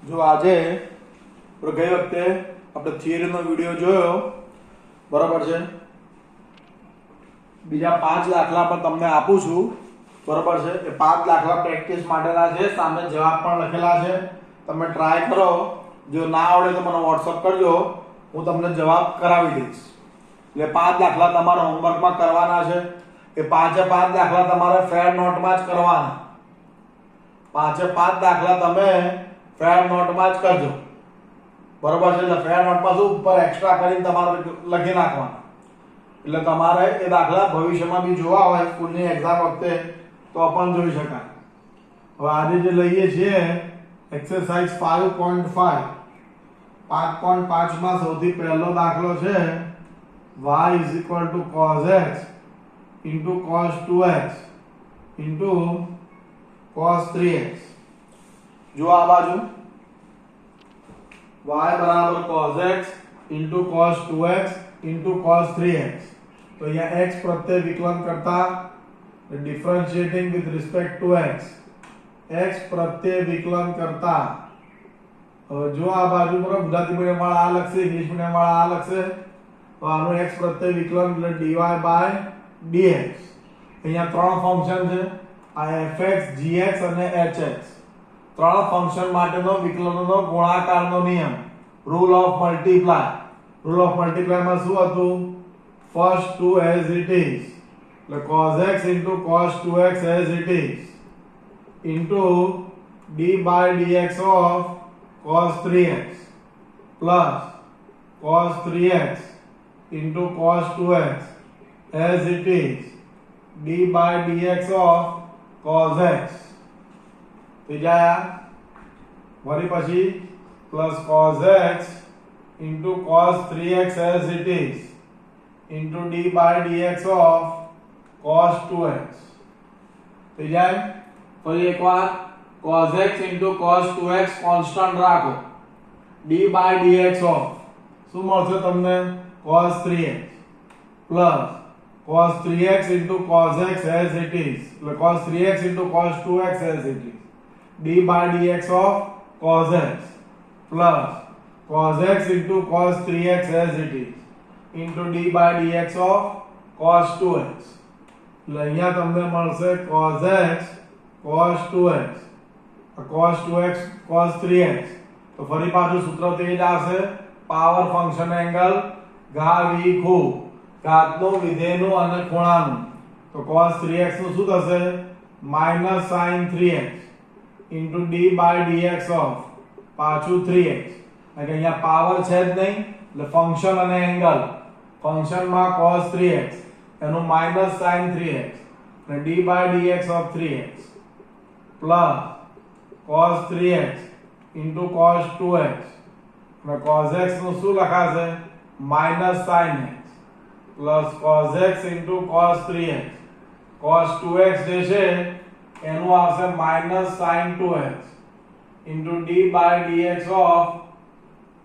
જો આજે ગઈ વખતે આપણે થિયરીનો વિડિયો જોયો બરાબર છે। બીજા 5 દાખલા પણ તમને આપું છું બરાબર છે। એ 5 દાખલા પ્રેક્ટિસ માટેના છે, સામે જવાબ પણ લખેલા છે, તમે ટ્રાય કરો। જો ના આવડે તો મને WhatsApp કરજો, હું તમને જવાબ કરાવી દઈશ। એટલે 5 દાખલા તમારા હોમવર્કમાં કરવાના છે। એ 5 દાખલા તમારે ફેર નોટમાં જ કરવાના। 5 દાખલા તમે ફેર નોટમાં જ કરજો બરાબર છે। એટલે ફેર નોટમાં શું ઉપર એક્સ્ટ્રા કરીને તમારે લખી નાખવાના, એટલે તમારે એ દાખલા ભવિષ્યમાં બી જોવા હોય સ્કૂલની એક્ઝામ વખતે તો પણ જોઈ શકાય। હવે આજે જે લઈએ છીએ એક્સરસાઇઝ 5.5 5.5 માં સૌથી પહેલો દાખલો છે y cos x cos 2x cos 3x। जो आ बाजू y बराबर cos x cos 2x cos 3x, तो यहाँ x प्रत्यय विकलन करता differentiating with respect to x, x प्रत्यय विकलन करता जो आ बाजू पर गुजराती मीडियम वाला आ लगसे, इंग्लिश मीडियम वाला आ लगसे, तो आनो x प्रत्यय विकलन એટલે dy by dx। અહીંયા ત્રણ ફંક્શન છે, આ fx gx અને hx। ત્રણ ફંક્શન માટેનો વિકલનનો ગુણાકારનો નિયમ, rule of multiply. Rule of multiply માં શું હતું? First two as it is, એટલે cos x cos 2x as it is into d by dx of cos 3x plus cos 3x into cos 2x as it is d by dx of cos x। બીજા વળી પછી plus cos x into cos 3x as it is into d by dx of cos 2x। બીજા ફરી એકવાર cos x into cos 2x constant રાખો, d by dx of શું મળશે તમને? cos 3x plus cos 3x into cos x as it is, એટલે cos 3x into cos 2x as it is d by dx of cos x plus cos x into cos 3x as it is into d by dx of cos 2x। એટલે અહીંયા તમને મળશે cos x cos 2x cos 2x cos 3x। તો ફરી પાછું સૂત્ર તે જ આવશે, પાવર ફંક્શન એંગલ ઘા વી ખૂ, ઘાતનું વિધેયનું અને ખૂણાનું। તો cos 3x નું શું થશે? Minus sin 3x into d by dx of પાછું 3x, એટલે અહીંયા પાવર છે જ નહીં એટલે ફંક્શન અને એંગલ, ફંક્શનમાં cos 3x એનું માઈનસ sin 3x અને d by dx of 3x plus cos 3x into cos 2x અને cos x નું શું લખાશે? Minus sin x plus cos x into cos 3x cos 2x જે છે એનું આવશે minus sin 2x into d by dx of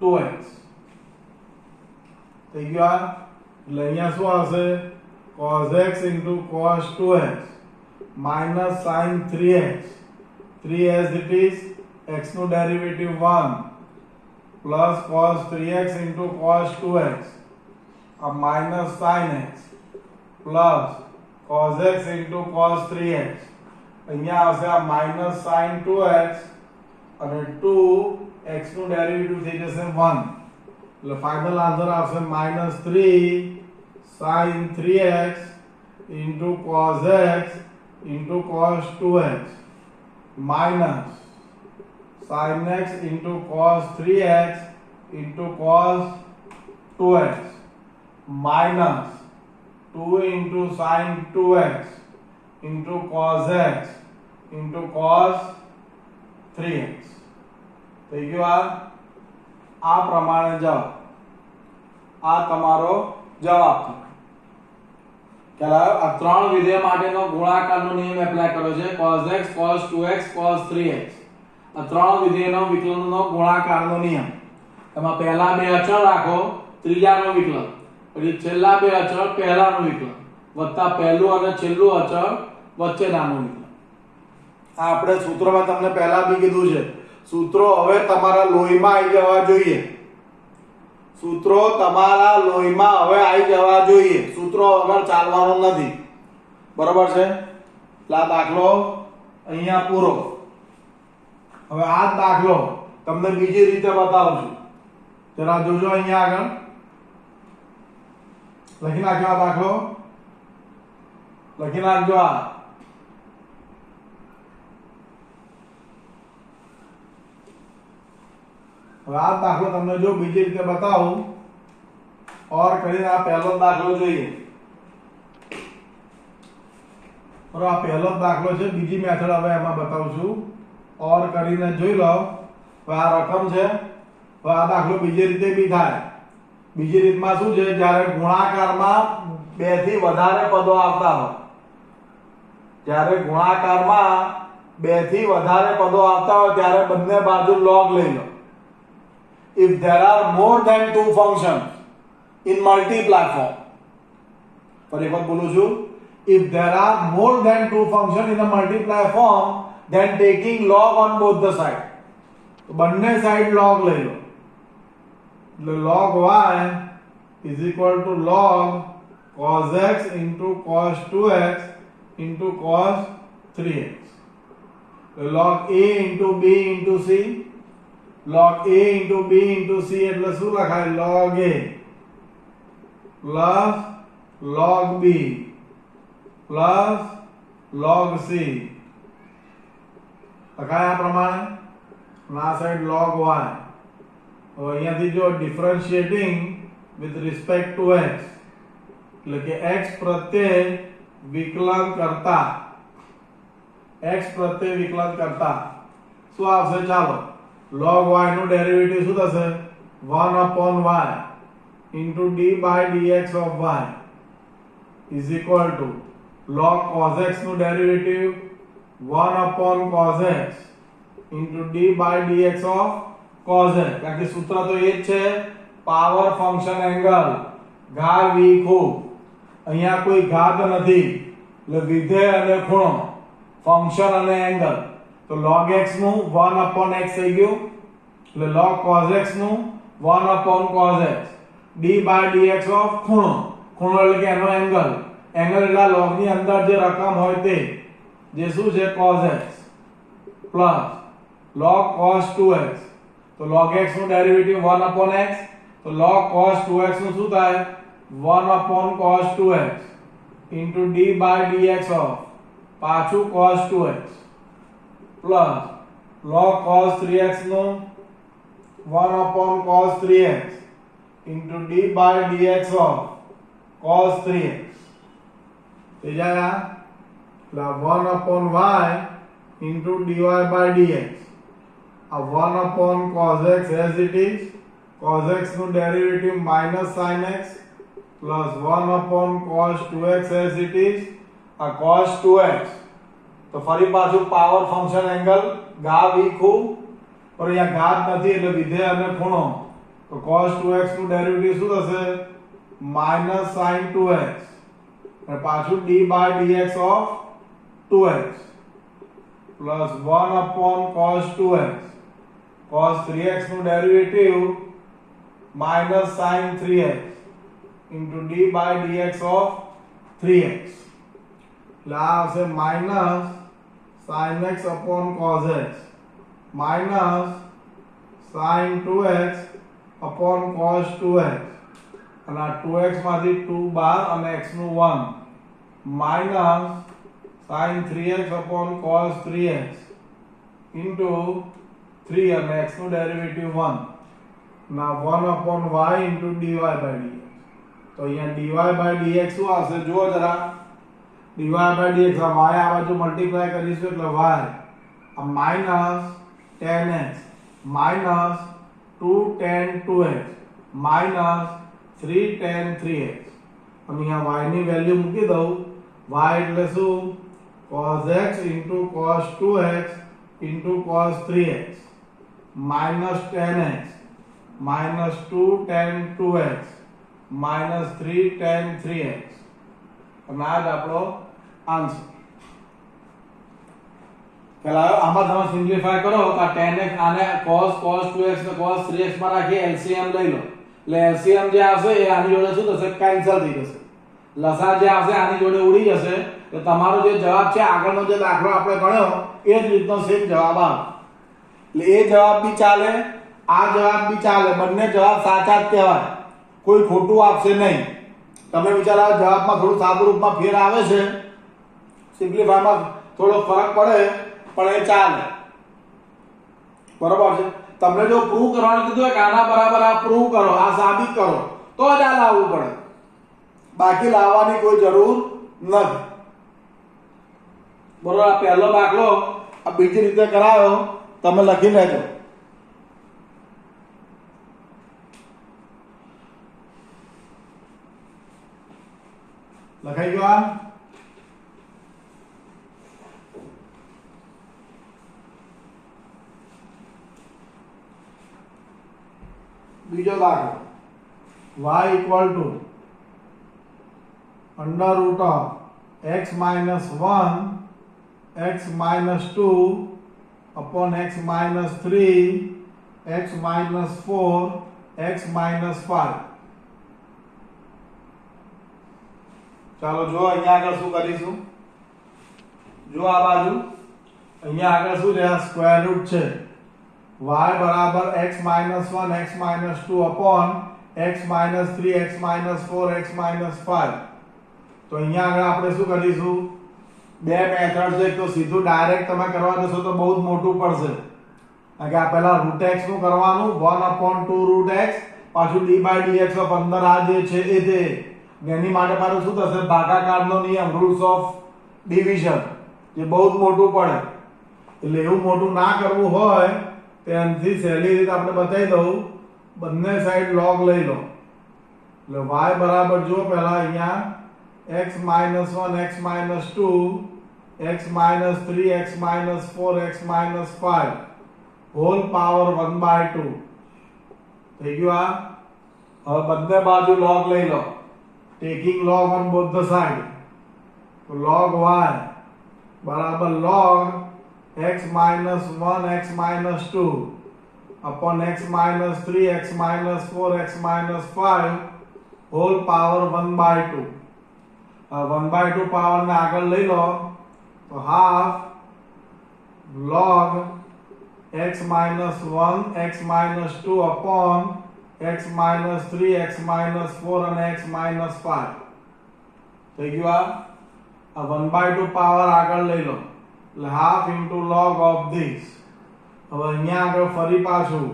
2x। થઈ ગયું? એટલે અહીંયા શું આવશે? cos x into cos 2x minus sin 3x, 3 as it is, x નું derivative 1 plus cos 3x into cos 2x minus sin x plus cos x into cos 3x, અહીંયા આવશે આ minus sin 2x અને 2x નું derivative થઈ જશે 1, એટલે final answer આવશે -3 sin 3x into cos x into cos 2x minus sin x into cos 3x into cos 2x minus 2 into sin 2x into cos x into cos 3x। થઈ ગયું? આ પ્રમાણે જવાબ, આ તમારો જવાબ છે। ચાલો આ ત્રણ વિધેય માટેનો ગુણાકારનો નિયમ એપ્લાય કર્યો છે, cos x cos 2x cos 3x। આ ત્રણ વિધેયનો વિકલનનો ગુણાકારનો નિયમ, એમાં પહેલા બે અચળ રાખો, ત્રીજાનો વિકલન, પછી છેલ્લા બે અચળ પહેલાનું વિકલન વત્તા પહેલું અને છેલ્લું અચળ વચ્ચેનાનું વિકલન। આ આપણે સૂત્રમાં તમને પહેલા બી કીધું છે, સૂત્રો હવે તમારા લોહીમાં આવી જવા જોઈએ. સૂત્રો તમારા લોહીમાં હવે આવી જવા જોઈએ. સૂત્રો વગર ચાલવાનું નથી. બરોબર છે? એટલે આ દાખલો અહીંયા પૂરો. હવે આ દાખલો તમને બીજી રીતે બતાવું છું. જરા જોજો અહીંયા આગળ લખી નાખ્યો. આ દાખલો લખી નાખજો. આ હવે આ દાખલો તમને જો બીજી રીતે બતાવું ઓર કરીને આ પહેલો દાખલો જોઈએ. બરાબર, આ પહેલો દાખલો છે. બીજી મેથડ હવે એમાં બતાવું છું. ઓર કરીને જોઈ લો. હવે આ રકમ છે. હવે આ દાખલો બીજી રીતે બી થાય. બીજી રીતમાં શું છે, જ્યારે ગુણાકારમાં બે થી વધારે પદો આવતા હોય, જ્યારે ગુણાકારમાં બે થી વધારે પદો આવતા હોય ત્યારે બંને બાજુ log લઈ લો. If there are more than two functions in multiply form, ફરી વખત બોલું છું, if there are more than two functions in a multiply form, then taking log on both the side. તો બંને સાઈડ log લઈ લો. એટલે log y is equal to log cos x into cos 2x into cos 3x. So log a into b into c, log a into b into c એટલે શું લખાય? log a plus log b plus log c લખાય આ પ્રમાણે. આ side log y. હવે અહીંયાથી જો ડિફરન્શિએટિંગ વિથ રિસ્પેક્ટ ટુ x એટલે કે x પ્રત્યે વિકલન કરતા, x પ્રત્યે વિકલન કરતા શું આવશે? ચાલો, log y નું ડેરિવેટિવ શું થશે? 1/y into d by dx of y is equal to log cos x નું derivative 1/cos x into d by dx of cos x. કારણ કે સૂત્ર તો એ જ છે, પાવર ફંક્શન એંગલ ઘા વી ખૂબ. અહીંયા કોઈ ઘાત નથી એટલે વિધેય અને ખૂણો, ફંક્શન અને એંગલ. તો log x નું 1/x થઈ ગયું એટલે log cos x નું 1/cos x d by dx of ખૂણો. ખૂણો એટલે કે એનો એંગલ. એંગલ એટલે log ની અંદર જે રકમ હોય તે, જે શું છે? cos x plus log cos 2x. તો log x નું ડેરિવેટિવ 1/x. તો log cos 2x નું શું થાય? 1/cos 2x into d by dx of પાછું cos 2x plus log cos 3x નું 1/cos 3x into d by dx of cos 3x. થઈ જાય આ 1/y into dy by dx. આ 1/cos x as it is. cos x નું derivative minus sin x plus 1/cos 2x as it is. આ cos 2x તો ફરી પાછું power function angle ઘા વી ખૂબ, પણ અહીંયા ઘાત નથી એટલે વિધેય અને ખૂણો. તો cos 2x નું ડેરિવેટિવ શું થશે? minus sin 2x અને પાછું d by dx of 2x plus 1/cos 2x. cos 3x નું derivative minus sin 3x into d by dx of 3x. એટલે આ આવશે minus sin x upon cos x minus sin 2x upon cos 2x. અને આ 2x માંથી 2 બાર અને x નું 1 minus sin 3x upon cos 3x into 3 અને x નું ડેરિવેટિવ 1. ના 1/y into dy by dx. તો અહીંયા dy by dx શું આવશે? જુઓ જરા. dy by dx આ y આ બાજુ મલ્ટીપ્લાય કરીશું એટલે y આ minus tan x minus 2 tan 2x minus 3 tan 3x. અને અહીંયા y ની વેલ્યુ મૂકી દઉં. y એટલે શું? cos x into cos 2x into cos 3x minus tan x minus 2 tan 2x minus 3 tan 3x. અને આ જ આપણો આન્સર. પેલા આમાં તમે સિમ્પ્લિફાય કરો કે 10x આને cos 2x ને cos 3x માં રાખી LCM લઈ લો એટલે LCM જે આવશે એ આની જોડે શું થશે કેન્સલ થઈ જશે લસા જે આવશે આની જોડે ઉડી જશે એટલે તમારો જે જવાબ છે આગળનો જે દાખલો આપણે ગણ્યો એ જ રીતનો સેમ જવાબ આવે એટલે એ જવાબ બી ચાલે આ જવાબ બી ચાલે બંને જવાબ સાચા જ કહેવાય કોઈ ખોટું આપશે નહીં તમે વિચારો જવાબમાં થોડું સાદું રૂપમાં ફેર આવે છે સિમ્પ્લિફાયમાં થોડો ફરક પડે પણ એ ચાલે બરાબર છે તમને જો પ્રૂવ કરવાનું કીધું હોય કે આના બરાબર આ પ્રૂવ કરો આ સાબિત કરો તો જ આ લાવવું પડે બાકી લાવવાની કોઈ જરૂર નથી બરોબર આ પહેલો દાખલો આ બીજી રીતે કરાયો તમે લખી લેજો લખાઈ ગયો આ બીજો દાખલો y equal to under root of x minus 1 x minus 2 upon x minus 3 x minus 4 x minus 5 ચાલો જો અહીંયા આગળ શું કરીશું જો આ બાજુ અહીંયા આગળ શું છે સ્ક્વેર રૂટ છે y બરાબર x minus 1 x minus 2 upon x minus 3 x minus 4 x minus 5 તો અહીંયા આગળ આપણે શું કરીશું બે મેથડ છે તો સીધું ડાયરેક્ટ તમે કરવા જશો તો બહુ જ મોટું પડશે કારણ કે આ પહેલા √ x નું કરવાનું 1/2 √ x પાછું d/dx ઓફ અંદર આ જે છે એ તે એની માટે પાછું શું થશે ભાગાકારનો નિયમ રૂલ્સ ઓફ ડિવિઝન જે બહુ જ મોટું પડે એટલે એવું મોટું ના કરવું હોય તેનાથી સહેલી રીતે આપણે બતાવી દઉં બંને સાઈડ log લઈ લો એટલે y બરાબર જો પહેલા અહીંયા x minus 1 x minus 2 x minus 3 x minus 4 x minus 5 whole power 1/2 થઈ ગયું આ હવે બંને બાજુ log લઈ લો taking log on both the side તો log y બરાબર log x minus 1 x minus 2 upon x minus 3 x minus 4 x minus 5 whole power 1/2 1/2 power ને આગળ લઈ લો તો half log x minus 1 x minus 2 upon x minus 3 x minus 4 અને x minus 5 થઈ ગયું આ 1/2 પાવર આગળ લઈ લો એટલે half into log of this હવે અહીંયા આગળ ફરી પાછું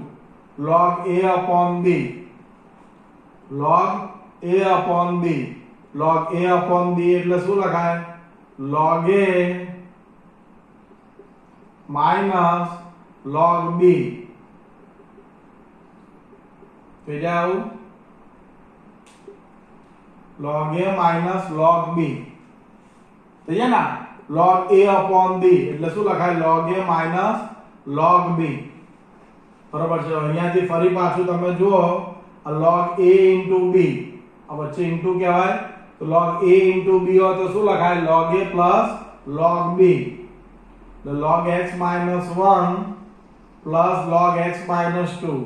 log a upon b log a upon b log a upon b એટલે શું લખાય log a minus log b થઈ જાય આવું log a minus log b થઈ જાય ને log a upon b એટલે શું લખાય log a minus log b બરાબર છે અહીંયાથી ફરી પાછું તમે જુઓ આ log a into b આ વચ્ચે ઇન્ટુ કહેવાય તો log a into b હોય તો શું લખાય log a plus log b તો log x minus 1 plus log x minus 2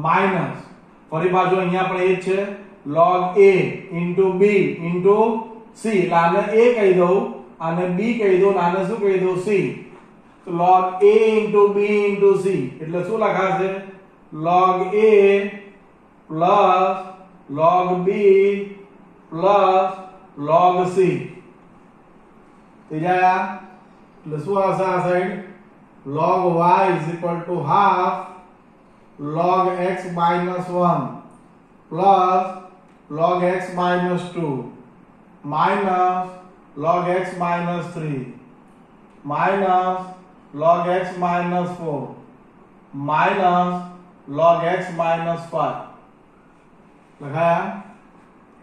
minus ફરી પાછું અહીંયા પણ એ જ છે log a into b into c એટલે આને a કહી દઉં આને b કહી દઉં આને શું કહી દઉં c તો log a into b into c એટલે શું લખાશે log a plus log b plus log c થઈ જાય એટલે શું આવશે આ side log y is equal to half log x minus 1 plus log x minus 2 minus log x minus 3 minus log x minus 4 minus log x minus 5 લખાયા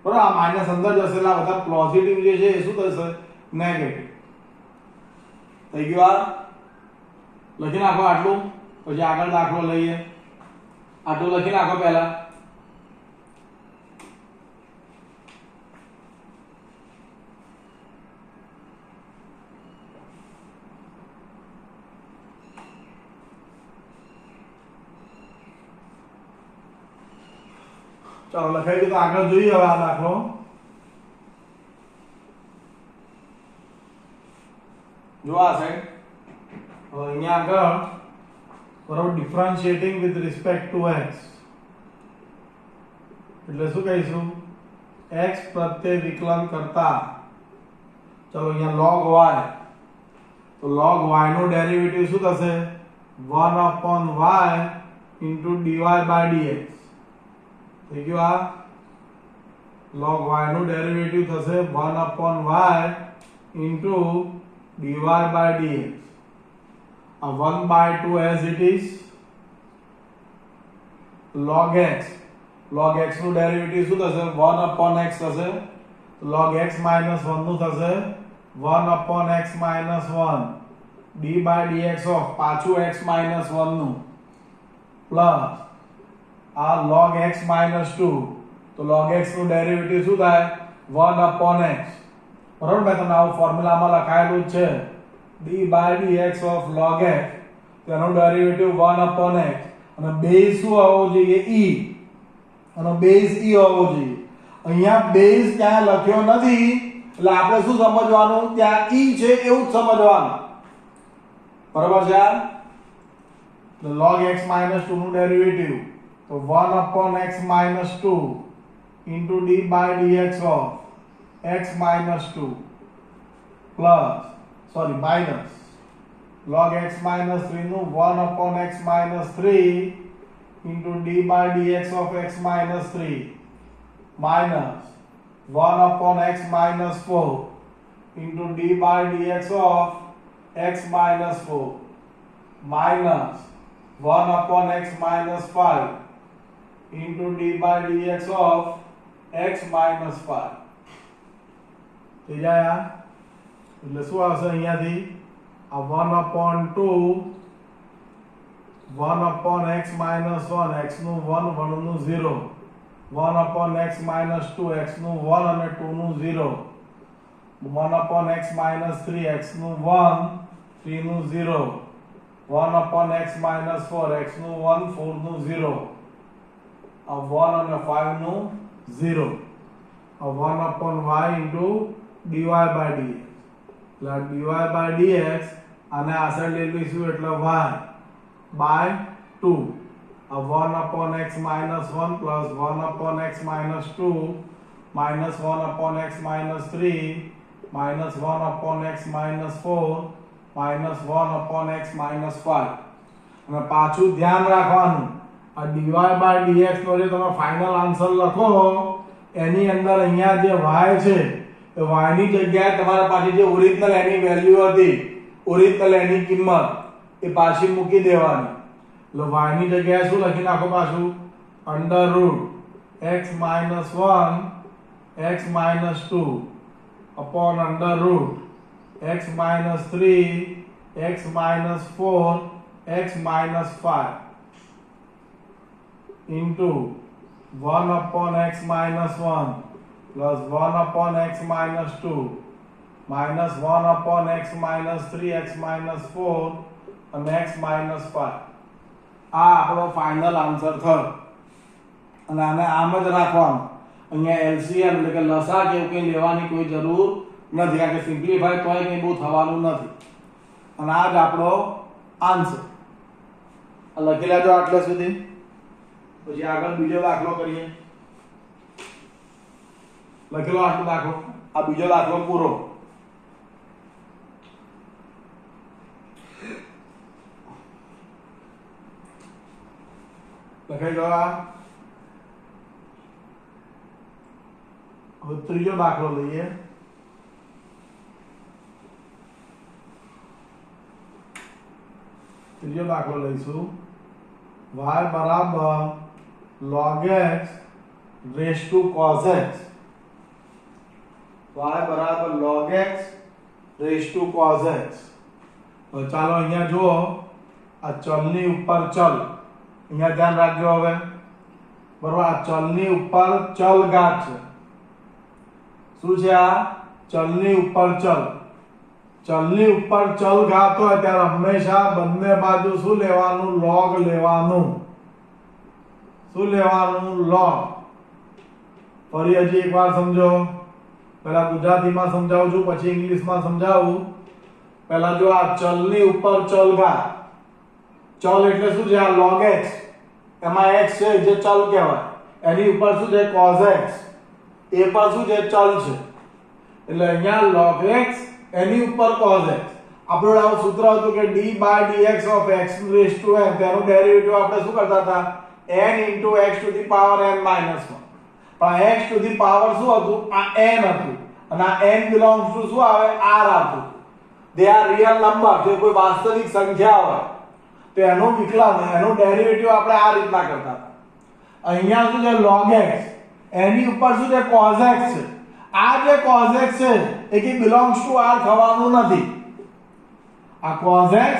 બરાબર આ minus અંદર જશે એટલે આ બધા પોઝિટિવ જે છે એ શું થશે નેગેટિવ થઈ ગયું આ લખી નાખો આટલું પછી આગળ દાખલો લઈએ આટલું લખી નાખો પહેલા ચાલો લખાઈ ગયું. તો આગળ જોઈએ હવે આ દાખલો. જો આ સાઈડ હવે અહીંયા આગળ બરાબર ડિફરન્શિએટિંગ વિથ રિસ્પેક્ટ ટુ x એટલે શું કહીશું? x પ્રત્યે વિકલન કરતા ચલો અહીંયા log y, તો log y નો ડેરિવેટિવ શું થશે? 1/y dy by dx. થઈ ગયું. આ log y નું ડેરિવેટિવ થશે 1/y dy by dx. a 1/2 as it is. log x નું ડેરિવેટિવ શું થશે? 1/x થશે. log x minus 1 નું થશે 1/x minus 1 d by dx of પાછું x minus 1 નું પ્લસ આ log x minus 2. તો log x નું ડેરિવેટિવ શું થાય? 1/x. બરાબર, મેં તમને આવું ફોર્મ્યુલામાં લખાયેલું છે d by dx of log x, તેનો ડેરિવેટિવ 1/x અને બેઝ શું આવવો જોઈએ? e, અને બેઝ e આવવો જોઈએ. અહીંયા બેઝ ક્યાં લખ્યો નથી એટલે આપણે શું સમજવાનું? ત્યાં e છે એવું જ સમજવાનું. બરાબર છે? તો log x minus 2 નું ડેરિવેટિવ તો 1/x minus 2 into d by dx of x minus 2 plus minus log x minus 3 નું 1/x minus 3 into d by dx of x minus 3 minus 1/x minus 4 into d by dx of x minus 4 minus 1/x minus 5 into d by dx of x minus 5. થઈ જાય. એટલે શું આવશે અહીંયાથી? આ 1/2 1/x minus 1 x નું 1 1 નું 0 1/x minus 2 x નું 1 અને 2 નું 0 1/x minus 3 x નું 1 3 નું 0 1/x minus 4 x નું 1 4 નું 0 આ 1 અને 5 નું 0 આ 1/y into dy by dx. એટલે dy by dx અને આ સાઈડ લઈ લઈશું એટલે y by 2. a 1/x minus 1 plus 1/x minus 2 minus 1/x minus 3 minus 1/x minus 4 minus 1/x minus 5. અને પાછું ધ્યાન રાખવાનું આ dy by dx નો જે તમે ફાઇનલ આન્સર લખો એની અંદર અહીંયા જે y છે એ y ની જગ્યાએ તમારા પાસે જે ઓરિજિનલ એની વેલ્યુ હતી, ઓરિજિનલ એની કિંમત એ પાછી મૂકી દેવાની. એટલે y ની જગ્યાએ શું લખી નાખો? પાછું under route x minus 1 x minus 2 upon under root x minus 3 x minus 4 x minus 5 into 1/x minus 1 plus 1/x minus 2 minus 1/x minus 3 x minus 4 and x minus 5. આ આપણો ફાઇનલ આન્સર થયો. અને આને આમ જ રાખવાનું. અહીંયા LCM એટલે કે લસા કે એવું કંઈ લેવાની કોઈ જરૂર નથી, કારણ કે સિમ્પ્લિફાય તોય કંઈ બહુ થવાનું નથી. અને આ જ આપણો આન્સર. લખી લેજો આટલે સુધી. પછી આગળ બીજો દાખલો કરીએ. લખેલો આટલો દાખલો. આ બીજો દાખલો પૂરો. લખાઈ ગયો. હવે ત્રીજો દાખલો લઈએ. ત્રીજો દાખલો લઈશું. y બરાબર log x raised to cos x. y બરાબર log x raised to cos x. તો ચાલો અહીંયા જુઓ, આ ચલની ઉપર ચલ. અહીંયા ધ્યાન રાખજો. હવે બરાબર આ ચલની ઉપર ચલ ઘાત છે. શું છે આ? ચલની ઉપર ચલ. ચલની ઉપર ચલ ઘાત હોય ત્યારે હંમેશા બંને બાજુ શું લેવાનું? log લેવાનું. શું લેવાનું? log. ફરી હજી એકવાર સમજો. પહેલા ગુજરાતીમાં સમજાવું છું, પછી ઇંગ્લિશમાં સમજાવું. પહેલા જો આ ચલની ઉપર ચલ ઘાત. ચલ એટલે શું છે? આ log x, એમાં x છે જે ચલ કહેવાય. એની ઉપર શું છે? cos x. એ પર શું છે? ચલ છે. એટલે અહીંયા log x, એની ઉપર cos x. આપણું આવું સૂત્ર હતું કે d/dx of x raised to n, તેનું ડેરિવેટિવ આપણે શું કરતા હતા? n into x to the power n minus 1. પણ x to the power શું હતું? આ n હતું, અને આ n belongs to શું આવે? r હતું. they are real number. જો કોઈ વાસ્તવિક સંખ્યા હોય તો એનું વિકલન, એનું ડેરિવેટિવ આપણે આ રીતના કરતા હતા. અહીંયા શું છે? log x, એની ઉપર શું છે? cos x છે. આ જે cos x છે એ કે belongs to r થવાનું નથી. આ cos x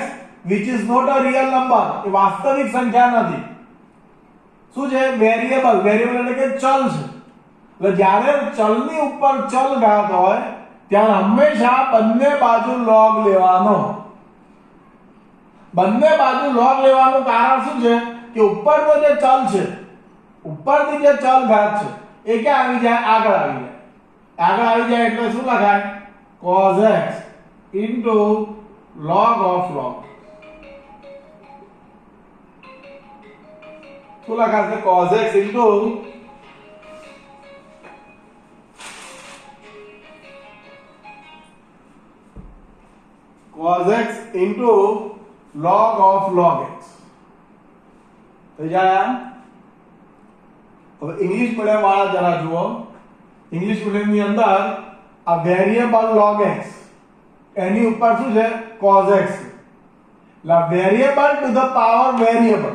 which is not a real number, એ વાસ્તવિક સંખ્યા નથી. શું છે? વેરિયેબલ. વેરિયેબલ એટલે કે ચલ છે. એટલે જ્યારે ચલની ઉપર ચલ ઘાત હોય ત્યારે હંમેશા બંને બાજુ log લેવાનો. બંને બાજુ log લેવાનું કારણ શું છે? કે ઉપરનો જે ચલ છે, ઉપરની જે ચલ ઘાત છે એ ક્યાં આવી જાય? આગળ આવી જાય. આગળ આવી જાય એટલે શું લખાય? cos x into log of log. શું લખાશે? cos x into cos x into log of log x. થઈ જાય. હવે ઇંગ્લિશ મીડિયમ વાળા જરા જુઓ. ઇંગ્લિશ મીડિયમ ની અંદર આ વેરિયેબલ log x, એની ઉપર શું છે? cos x. એટલે variable two the power variable.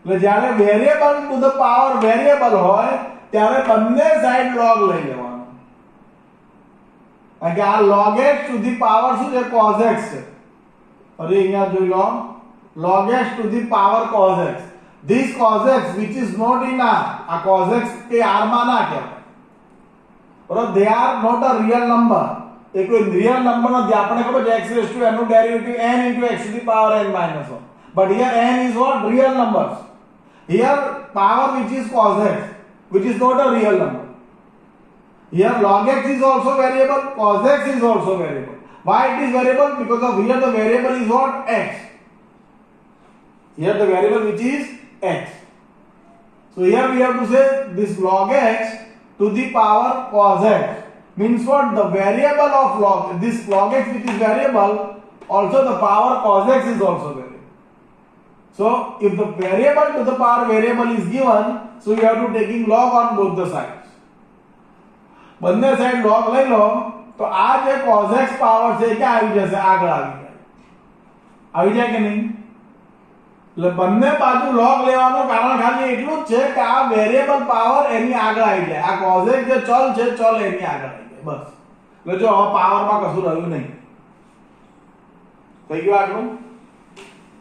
એટલે જ્યારે variable two the power variable હોય ત્યારે બંને સાઈડ log લઈ લેવાનું. કારણ કે આ log x to the power શું છે? cos x છે. ફરી અહીંયા જોઈ લો, log x to the power cos x. this cos x which is not in r, આ cos x એ r માં ના કહેવાય. બરોબર? they are not a real number. એ કોઈ રિયલ નંબર નથી. આપણે ખબર છે x raised to n નું derivative n into x to the power n minus 1. but here n is what? real numbers. Here power which is cos x, which is not a real number. Here log x is also variable, cos x is also variable. Why it is variable? Because of here the variable is what? X. Here the variable which is x. So here we have to say this log x to the power cos x means what? The variable of log, this log x which is variable, also the power cos x is also variable. So if the variable to the power variable is given, so you have to taking log on both the sides. બંને side log લઈ લો તો આ જે cos x power છે કે આવી જશે? આગળ આવી જાય. આવી જાય કે નહીં? એટલે બંને બાજુ log લેવાનું કારણ ખાલી એટલું જ છે કે આ વેરિયેબલ પાવર એની આગળ આવી જાય. આ cos x જે ચલ છે, ચલ એની આગળ આવી જાય. બસ. એટલે જો હવે પાવરમાં કશું રહ્યું નહીં. થઈ ગયું આટલું?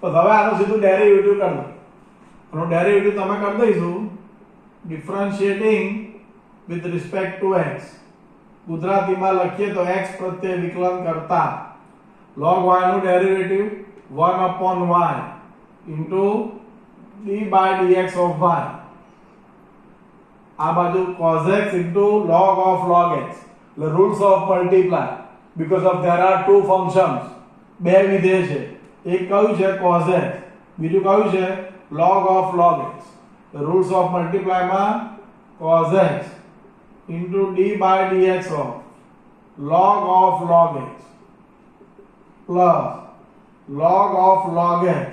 તો હવે આનું સીધું ડેરિવેટિવ કરી દો. આનું ડેરિવેટિવ તમે કરી દઈશું ડિફરન્શિએટિંગ with respect to x. ગુજરાતીમાં લખીએ તો x પ્રત્યે વિકલન કરતા log y નું derivative 1 upon y into d/dx of y. આ બાજુ cos x into log of log x. The rules of multiply, because of there are two functions. બે વિધેય છે. એક કયું છે? cos x. બીજું કયું છે? log of log x. The rules of multiply માં cos x into d/dx of log x plus log of log x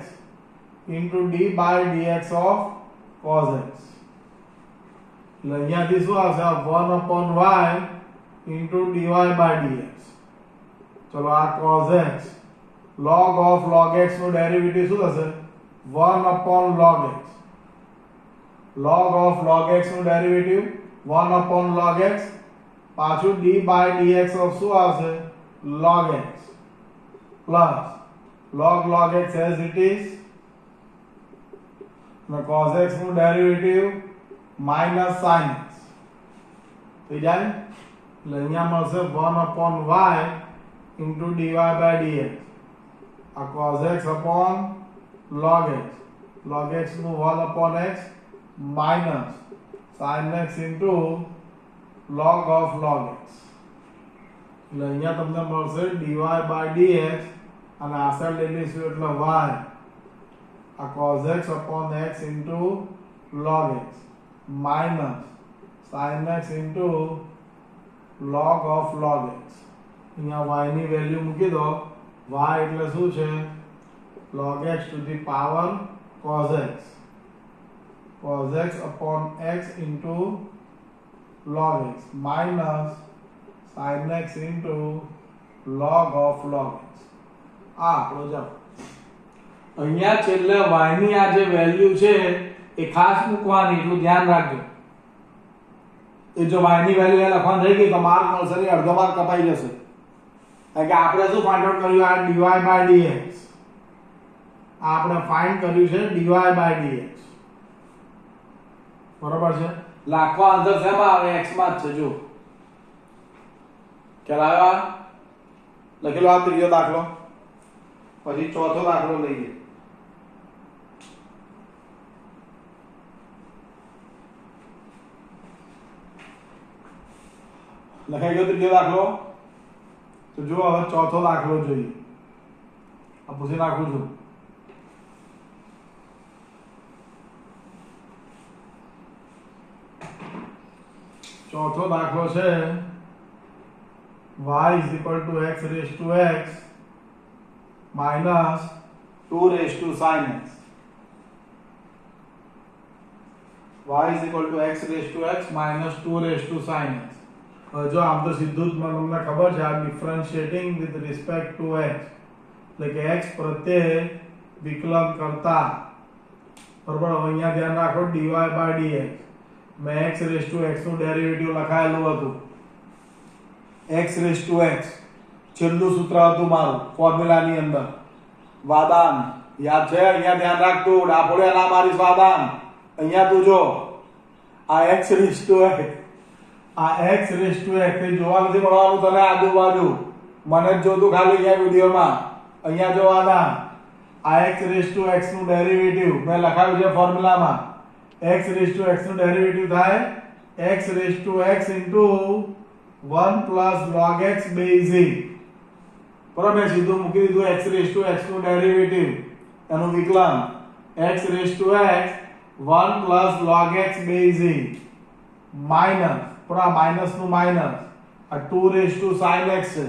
into d/dx of cos x. એટલે અહીંયાથી શું આવશે? 1 upon y into dy/dx. ચલો આ cos x, log of log x નું derivative શું થશે? 1 upon log x. log of log x નું ડેરિવેટિવ 1 upon log x, પાછું d/dx of શું આવશે? log x plus log x as it is, અને cos x નું ડેરિવેટિવ minus sin x. થઈ જાય? એટલે અહીંયા મળશે 1 upon y into dy/dx. આ cos x upon log x. log x નું 1 upon x minus sin x into log of log x. એટલે અહીંયા તમને મળશે dy by dx અને આ સાઈડ લઈ લઈશું એટલે y આ cos x upon x into log x minus sin x into log of log x. અહીંયા y ની વેલ્યુ મૂકી દો. y એટલે શું છે? log x to the power cos x. cos x upon x into log x minus sin x into log of log x. આ આપણો જવાબ. અહીંયા છેલ્લે y ની આ જે વેલ્યુ છે એ ખાસ મૂકવાની, એટલું ધ્યાન રાખજો. એ જો y ની વેલ્યુ એ લખવાનું થઈ ગઈ તો માર્ક મળશે નહીં, અડધો માર્ક કપાઈ જશે. કારણ કે આપણે શું ફાઇન્ડ આઉટ કર્યું? આ dy by dx. આ આપણે ફાઇન્ડ કર્યું છે dy by dx. બરોબર છે? લાખવા આન્સર શેમાં આવે? x માં જ છે. જો ખ્યાલ આવ્યો? લખી લો આ ત્રીજો દાખલો, પછી ચોથો દાખલો લઈએ. લખાઈ ગયો ત્રીજો દાખલો? તો જો હવે ચોથો દાખલો જોઈએ. આ પૂછી નાખું છું. ચોથો દાખલો છે y is equal to x raised to x minus 2 raised to sin x. y is equal to x raised to x minus 2 raised to sin x. જો આમ તો સીધું જ તમને ખબર છે આ ડિફરન્શિએટિંગ વિથ રિસ્પેક્ટ ટુ x એટલે કે x પ્રત્યે વિકલન કરતા. બરાબર? હવે અહીંયા ધ્યાન રાખો dy by dx. મેં x raised to x નું ડેરિવેટિવ લખાયેલું હતું. x raised to x છેલ્લું સૂત્ર હતું મારું ફોર્મ્યુલાની અંદર. વાદાન યાદ છે? અહીંયા ધ્યાન રાખતું. ડાપોડે ના મારીશ વાદાન. અહીંયા તું જો આ x raised to x, આ x raised to x એ જોવા નથી મળવાનું તને આજુબાજુ. મને જ જોતું ખાલી અહીંયા વિડિયોમાં. અહીંયા જો વાદાન આ x raised to x નું ડેરિવેટિવ મેં લખાવ્યું છે ફોર્મ્યુલામાં. x raised to x નું ડેરિવેટિવ થાય x raised to x into 1 plus log x base e. બરાબર? મેં સીધું મૂકી દીધું x raised to x નું ડેરિવેટિવ એનું વિકલન x raised to x 1 plus log x base e minus પણ આ માઈનસ નું માઈનસ આ 2 raised to sin x છે.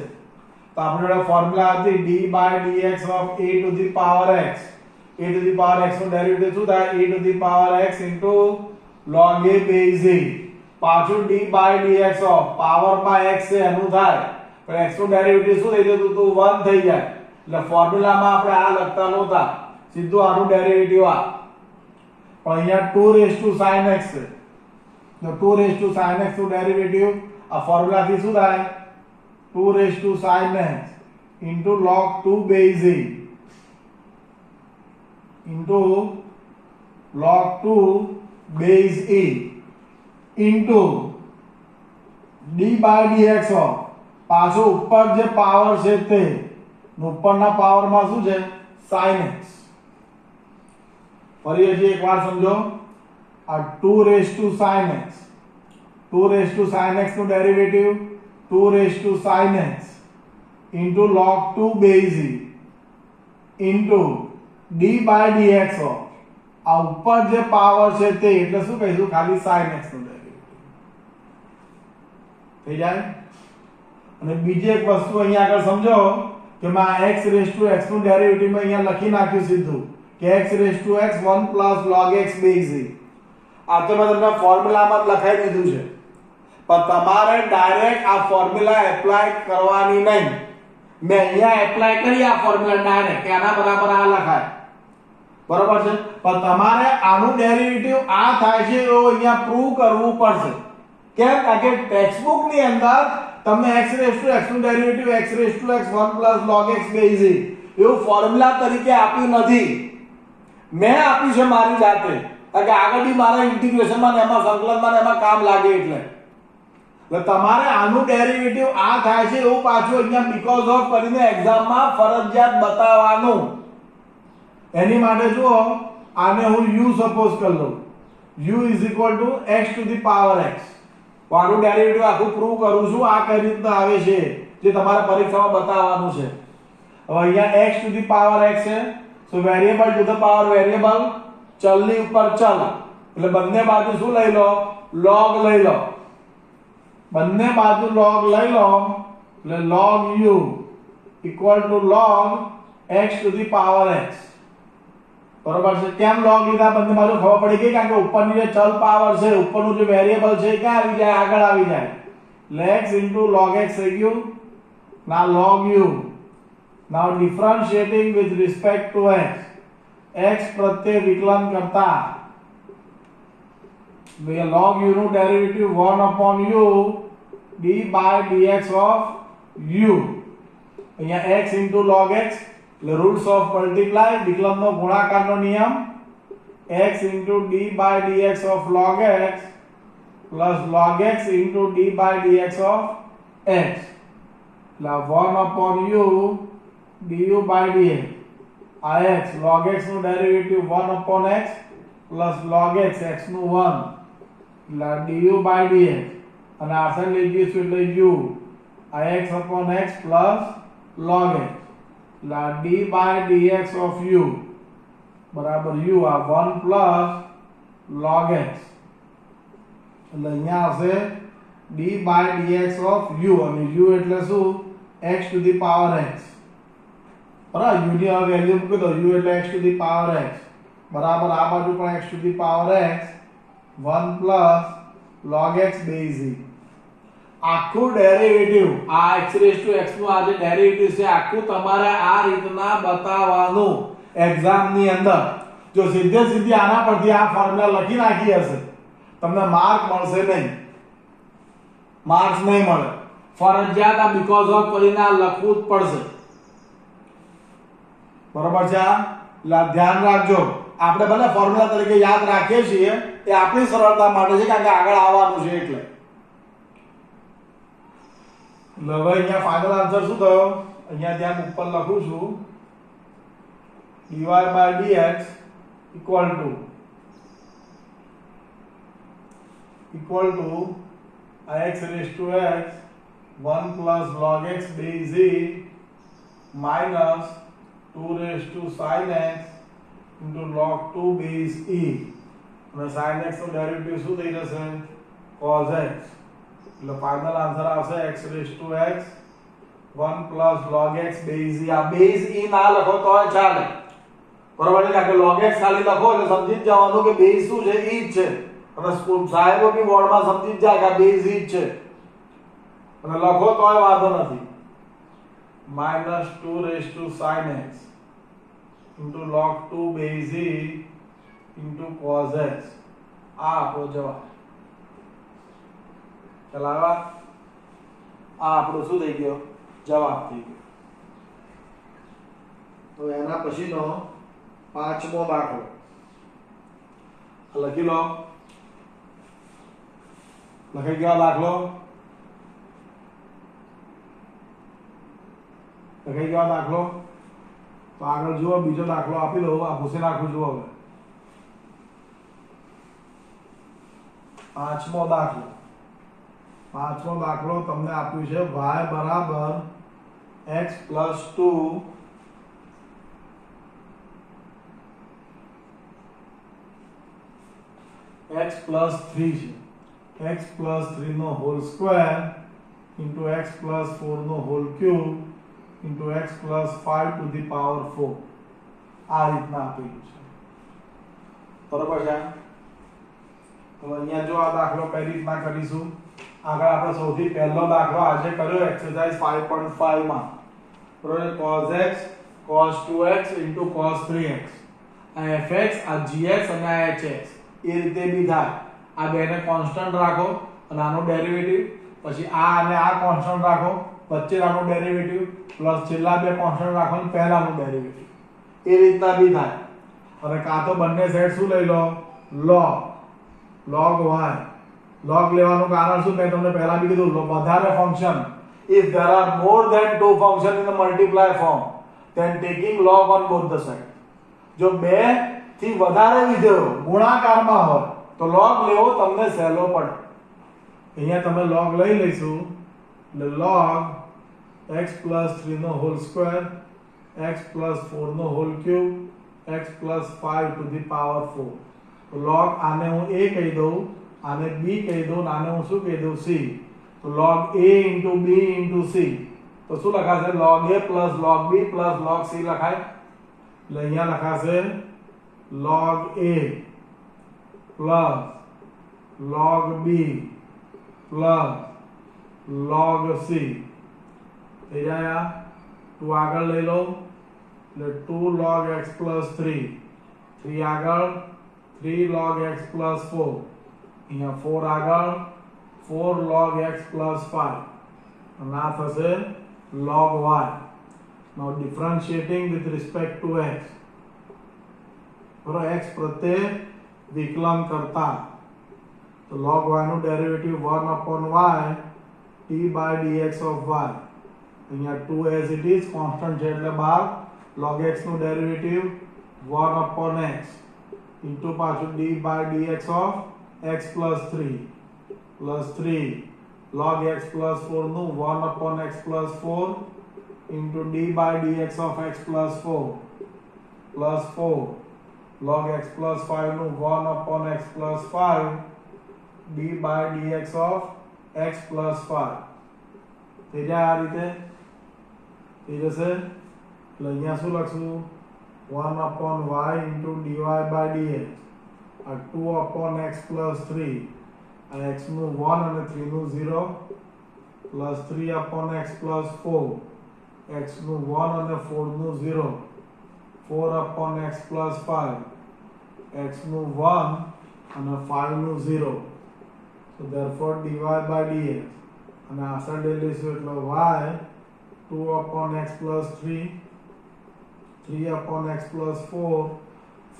તો આપણે ફોર્મ્યુલા હતી d by dx of a to the power x. a to the power x નું derivative શું થાય? a to the power x into log a base e. પાછું d by dx of power માં x છે એનું થાય. પણ x નું ડેરિવેટિવ શું થઈ જતું? તો 1 થઈ જાય. એટલે ફોર્મ્યુલામાં આપણે આ લખતા નહોતા, સીધું આનું ડેરિવેટિવ આ. પણ અહીંયા 2 raised to sin x છે. તો 2 raised to sin x નું ડેરિવેટિવ આ ફોર્મ્યુલાથી શું થાય? 2 raised to sin x into log 2 base e into log 2 base e into d by dx of પાછો ઉપર જે પાવર છે તે ઉપરના પાવરમાં શું છે? sin x. ફરી હજી એકવાર સમજો. આ 2 raised to sin x, 2 raised to sin x નું derivative 2 raised to sin x into log 2 base e into d by dx of આ ઉપર જે પાવર છે તે એટલે શું કહીશું? ખાલી sin x નું ડેરિવેટિવ થઈ જાય. અને બીજી એક વસ્તુ અહીંયા આગળ સમજો કે મેં x raised to x નું ડેરિવેટિવ માં અહીંયા લખી નાખ્યું સીધું કે x raised to x 1 plus log x base e. આ તો મેં તમને ફોર્મ્યુલામાં લખાઈ દીધું છે, પણ તમારે ડાયરેક્ટ આ ફોર્મ્યુલા એપ્લાય કરવાની નહીં. મેં અહીંયા એપ્લાય કરી આ ફોર્મ્યુલા ડાયરેક્ટ કે આના બરાબર આ લખાય. બરાબર છે? પણ તમારે આનું ડેરિવેટિવ આ થાય છે એવું અહીંયા પ્રૂવ કરવું પડશે. કેમ? કારણ કે ટેક્સ્ટબુક ની અંદર તમને x raised to x નું derivative x raised to x 1 plus log x base e એવું ફોર્મ્યુલા તરીકે આપ્યું નથી. મેં આપ્યું છે મારી જાતે. કારણ કે આગળ બી મારા ઇન્ટિગ્રેશનમાં ને એમાં સંકલનમાં ને એમાં કામ લાગે એટલે તમારે આનું ડેરિવેટિવ આ થાય છે એવું પાછું અહીંયા બીકોઝ ઓફ કરીને એક્ઝામમાં ફરજિયાત બતાવવાનું. એની માટે જુઓ આને હું u સપોઝ કરી લઉં. u is equal to x to the power x. તો આનું ડેરિવેટિવ આખું પ્રૂવ કરું છું આ કઈ રીતના આવે છે જે તમારે પરીક્ષામાં બતાવવાનું છે. હવે અહીંયા x to the power x છે so variable to the power variable ચલની ઉપર ચલ એટલે બંને બાજુ શું લઈ લો log લઈ લો બંને બાજુ log લઈ લો એટલે log u equal to log x to the power x. બરોબર છે કેમ log લીધા બંને બાજુ ખબર પડી ગઈ કારણ કે ઉપરની જે ચલ પાવર છે ઉપરનું જે વેરીએબલ છે ક્યાં આવી જાય આગળ આવી જાય એટલે x into log x થઈ ગયું. now log u now differentiating with respect to x x પ્રત્યે વિકલન કરતા log u નું derivative 1 upon u d by dx of u અહીંયા x into log x એટલે રૂટ્સ ઓફ મલ્ટીપ્લાય વિકલનનો ગુણાકારનો નિયમ x into d by dx of log x plus log x into d by dx of x એટલે 1 upon u du by dx આ x log x નું derivative 1 upon x plus log x x નું 1 એટલે du by dx અને આ side લઈ જઈશું એટલે u આ x upon x plus log x એટલે d by dx of u બરાબર u આ 1 plus log x એટલે અહીંયા આવશે d by dx of u અને u એટલે શું x to the power x બરાબર u ની વેલ્યુ મૂકી દો u એટલે x to the power x બરાબર આ બાજુ પણ x to the power x 1 plus log x base e આખું ડેરિવેટિવ આ x raised to x નું આ જે ડેરિવેટિવ છે આખું તમારે આ રીતના બતાવવાનું એક્ઝામ ની અંદર જો સીધે સીધી આના પરથી આ ફોર્મ્યુલા લખી નાખી હશે તમને માર્ક મળશે નહીં માર્ક્સ નહીં મળે ફરજિયાત આ બીકોઝ ઓફ કરીને લખવું જ પડશે બરોબર છે એટલે ધ્યાન રાખજો આપણે ભલે ફોર્મ્યુલા તરીકે યાદ રાખીએ છીએ એ આપણી સરળતા માટે છે કારણ કે આગળ આવવાનું છે એટલે હવે અહીંયા ફાઇનલ આન્સર શું થયો અહીંયા ધ્યાન ઉપર લખું છું dy by dx equal to x raised to x 1 plus log x base e minus 2 raised to sin x into log 2 base e અને sin x નો ડેરિવેટિવ શું થઈ જશે cos x એટલે ફાઇનલ આન્સર આવશે x raised to x 1 plus log x base e આ base e ના લખો તોય ચાલે બરાબર છે કે log x ખાલી લખો એટલે સમજી જ જવાનું કે base શું છે e જ છે અને સ્કૂલ સાહેબો બી બોર્ડમાં સમજી જ જાય કે base e જ છે અને લખો તોય વાંધો નથી minus 2 raised to sin x into log 2 base e into cos x આ આપણો જવાબ ચલાવા આ આપણો શું થઈ ગયો જવાબ થઈ ગયો તો એના પછીનો પાંચમો દાખલો લખી લો લખાઈ ગયો દાખલો લખાઈ ગયો દાખલો તો આગળ જુઓ બીજો દાખલો આપી દો આ ભૂસી નાખું જુઓ હવે પાંચમો દાખલો તમને આપ્યું છે y બરાબર x plus 2 x plus 3 છે x plus 3 નો whole square into x plus 4 નો whole cube into x plus 5 to the power 4 આ રીતના આપેલું છે બરાબર છે તો અહીંયા જો આ દાખલો કઈ રીતના કરીશું આગળ આપણે સૌથી પહેલો દાખલો આજે કર્યો એક્સરસાઇઝ 5.5 માં બરાબર cos x cos 2x cos 3x આ fx આ gx અને આ hx એ રીતે બી થાય આ બેને કોન્સ્ટન્ટ રાખો અને આનો ડેરિવેટિવ પછી આ અને આ કોન્સ્ટન્ટ રાખો વચ્ચેનો ડેરિવેટિવ પ્લસ છેલ્લા બે કોન્સ્ટન્ટ રાખો અને પહેલાનો ડેરિવેટિવ એ રીતના બી થાય અને કાં તો બંને સાઈડ શું લઈ લો log y log લેવાનું કારણ શું મેં તમને પહેલા બી કીધું વધારે function if there are more than two function in the multiply form then taking log on both the sides જો બે થી વધારે વિધેયો ગુણાકારમાં હોય તો log લેવો તમને સહેલો પડે. અહીંયા તમે log લઈ લઈશું એટલે log x plus 3 no whole square x plus 4 no whole cube x plus 5 to the power 4. તો log આને હું a કહી દઉં, આને b કહી દઉં, આને હું શું કહી દઉં c. તો log a into b into c. તો શું લખાશે? log a plus log b plus log c લખાય. એટલે અહીંયા લખાશે log a plus log b plus log c. થઈ જાય. 2 આગળ લઈ લો એટલે 2 log x plus 3. 3 આગળ 3 log x plus 4. અહીંયા 4 આગળ 4 log x plus 5. અને આ થશે log y. Now differentiating with respect to x. બરાબર, x પ્રત્યે વિકલન કરતા તો log y નું derivative 1 upon y t by dx of y. અહીંયા 2 as it is constant છે એટલે બહાર log x નું ડેરિવેટિવ 1 upon x into પાછું d by dx of x plus 3 plus 3 log x plus 4 નું 1 upon x plus 4 into d by dx of x plus 4 plus 4 log x plus 5 નું 1 upon x plus 5 d by dx of x plus 5. થઈ જાય આ રીતે થઈ જશે. એટલે અહીંયા શું લખશું? 1 upon y into dy by dx. આ 2 upon x plus 3. આ x નું 1 અને 3 નું 0 plus 3 upon x plus 4. x નું 1 અને 4 નું 0. 4 upon x plus 5. x નું 1 અને 5 નું 0. So therefore dy by dx. અને આ સાઈડ લઈશું એટલે y 2 upon x plus 3. 3 upon x plus 4.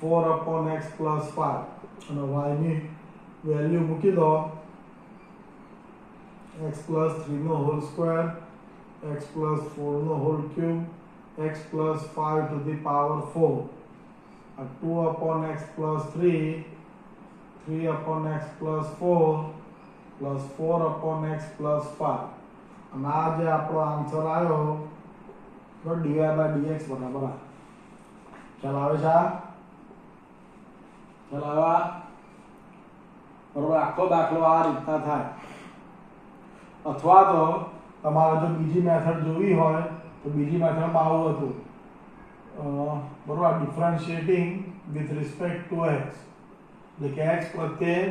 4 upon x plus 5. અને y ની વેલ્યુ મૂકી દો. x plus 3 no whole square x plus 4 no whole cube x plus 5 to the power 4. 2 upon x plus 3 3 upon x plus 4 plus 4 upon x plus 5. અને આ જે આપણો answer આવ્યો તો dy by dx બરાબર આ. ચાલ આવે છે આ? ચાલ આવા બરાબર. આખો દાખલો આ રીતના થાય. અથવા તો તમારે જો બીજી મેથડ જોવી હોય તો બીજી મેથડમાં આવું હતું બરાબર, ડિફરન્શિએટિંગ વિથ રિસ્પેક્ટ ટુ x. એટલે કે x પ્રત્યે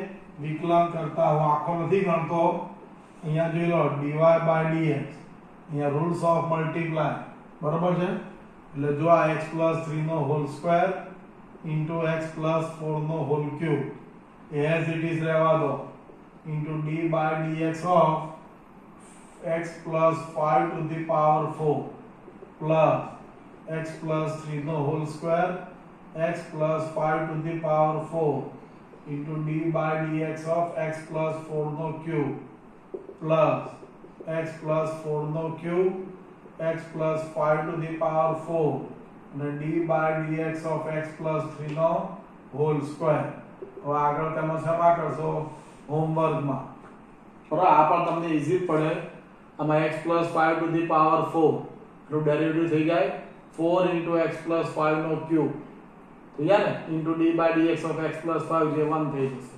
વિકલન કરતા હું આખો નથી ગણતો. અહીંયા જોઈ લો dy by dx. અહીંયા રૂલ્સ ઓફ મલ્ટીપ્લાય બરાબર છે. એટલે જો આ x plus 3 નો whole square into x plus 4 નો whole cube as it is રહેવા દો into d by dx of x plus 5 to the power 4 plus x plus 3 no whole square x plus 5 to the power 4 into d by dx of x plus 4 no cube plus x plus 4 no cube x plus 5 to the power 4 and d by dx of x plus 3 no whole square. હવે આગળ તમે શેમાં કરશો? હોમવર્કમાં. બરાબર, આ પણ તમને easy પડે. આમાં x plus 5 to the power 4 નું ડેરિવેટિવ થઈ જાય 4 into x plus 5 નો ક્યુબ થઈ જાય ને into d by dx of x plus 5 જે 1 થઈ જશે.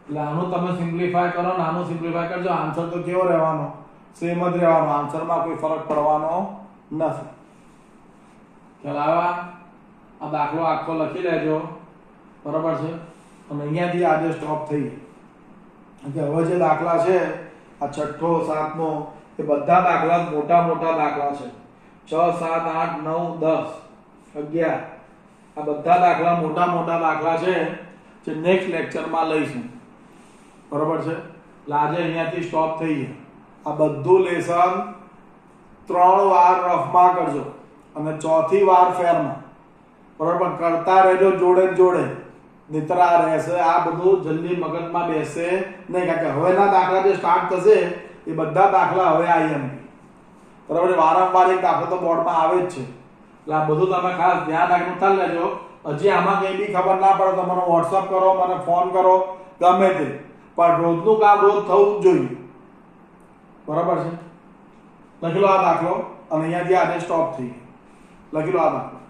એટલે આનું તમે સિમ્પ્લિફાય કરો ને આનું સિમ્પ્લિફાય કરજો. આન્સર તો કેવો રહેવાનો? સેમ જ રહેવાનો. આન્સરમાં કોઈ ફરક પડવાનો નથી. ચાલ આવા આ દાખલો આખો લખી લેજો બરાબર છે. અને અહીંયાથી આજે સ્ટોપ થઈ કે હવે જે દાખલા છે આ છઠ્ઠો સાતમો એ બધા દાખલા મોટા મોટા દાખલા છે. 6 7 8 9 10 11 આ બધા દાખલા મોટા મોટા દાખલા છે જે નેક્સ્ટ લેક્ચરમાં લઈશું બરાબર છે. એટલે આજે અહીંયાથી સ્ટોપ થઈ ગયા. આ બધું લેસન 3 વાર રફમાં કરજો અને ચોથી વાર ફેરમાં બરાબર કરતા રહેજો જોડે જોડે. નહીતર આ રહેશે આ બધું જલ્દી મગજમાં બેસે નહીં. કારણ કે હવેના દાખલા જે સ્ટાર્ટ થશે એ બધા દાખલા હવે આઈએમપી બરાબર. વારંવાર એક દાખલો તો બોર્ડમાં આવે જ છે. એટલે આ બધું તમે ખાસ ધ્યાન રાખીને ઉતારી લેજો. હજી આમાં કંઈ બી ખબર ના પડે તો મને વોટ્સઅપ કરો, મને ફોન કરો, ગમે તે પણ રોજનું કામ રોજ થવું જ જોઈએ બરાબર છે લખી લો આ દાખલો અને અહીંયાથી આને સ્ટોપ થઈ ગયો લખી લો આ દાખલો